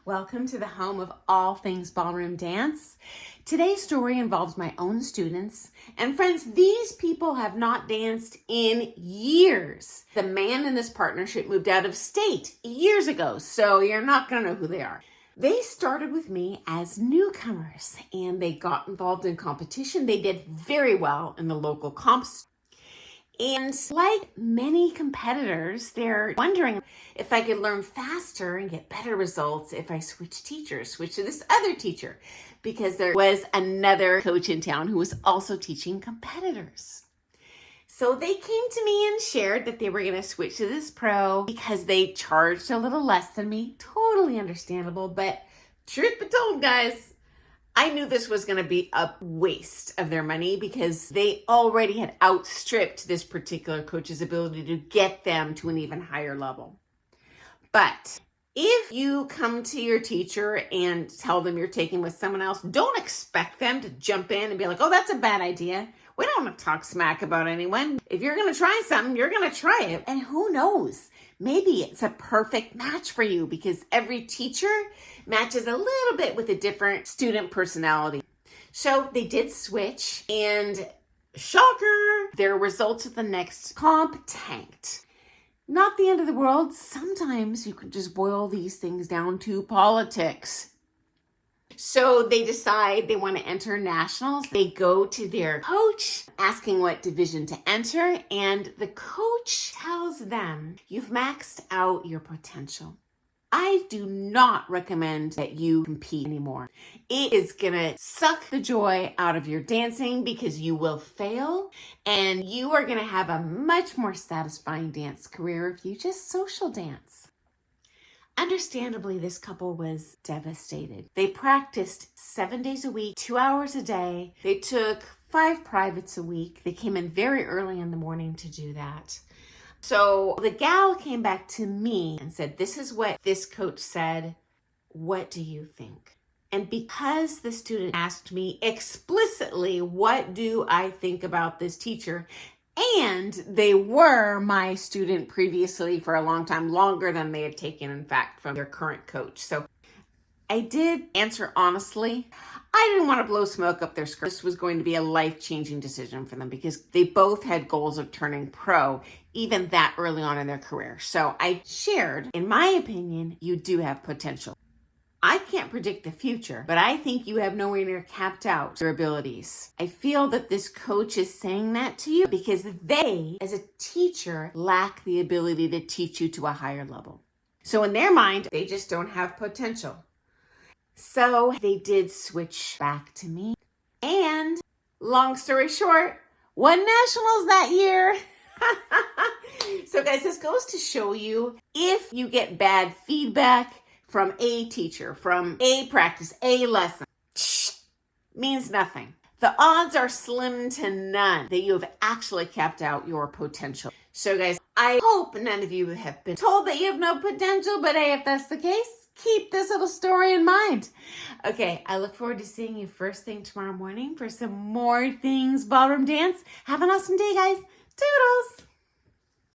Welcome to the home of all things ballroom dance. Today's story involves my own students. And friends, these people have not danced in years. The man in this partnership moved out of state years ago, so you're not going to know who they are. They started with me as newcomers and they got involved in competition. They did very well in the local comps. And like many competitors, they're wondering if I could learn faster and get better results if I switch teachers, switch to this other teacher, because there was another coach in town who was also teaching competitors. So they came to me and shared that they were going to switch to this pro because they charged a little less than me. Totally understandable, but truth be told, guys, I knew this was going to be a waste of their money because they already had outstripped this particular coach's ability to get them to an even higher level. But if you come to your teacher and tell them you're taking with someone else, don't expect them to jump in and be like, oh, that's a bad idea. We don't want to talk smack about anyone. If you're going to try something, you're going to try it. And who knows? Maybe it's a perfect match for you because every teacher matches a little bit with a different student personality. So they did switch and shocker, their results at the next comp tanked. Not the end of the world. Sometimes you can just boil these things down to politics. So they decide they want to enter nationals. They go to their coach asking what division to enter, and the coach tells them, you've maxed out your potential. I do not recommend that you compete anymore. It is going to suck the joy out of your dancing because you will fail, and you are going to have a much more satisfying dance career if you just social dance. Understandably, this couple was devastated. They practiced 7 days a week, 2 hours a day. They took 5 privates a week. They came in very early in the morning to do that. So the gal came back to me and said, this is what this coach said. What do you think? And because the student asked me explicitly, what do I think about this teacher? And they were my student previously for a long time, longer than they had taken, in fact, from their current coach. So I did answer honestly. I didn't want to blow smoke up their skirt. This was going to be a life-changing decision for them because they both had goals of turning pro, even that early on in their career. So I shared, in my opinion, you do have potential. I can't predict the future, but I think you have nowhere near capped out your abilities. I feel that this coach is saying that to you because they, as a teacher, lack the ability to teach you to a higher level. So in their mind, they just don't have potential. So they did switch back to me. And long story short, won nationals that year. So guys, this goes to show you if you get bad feedback from a teacher, from a practice, a lesson, means nothing. The odds are slim to none that you have actually capped out your potential. So guys, I hope none of you have been told that you have no potential, but hey, if that's the case, keep this little story in mind. Okay, I look forward to seeing you first thing tomorrow morning for some more things ballroom dance. Have an awesome day, guys. Toodles!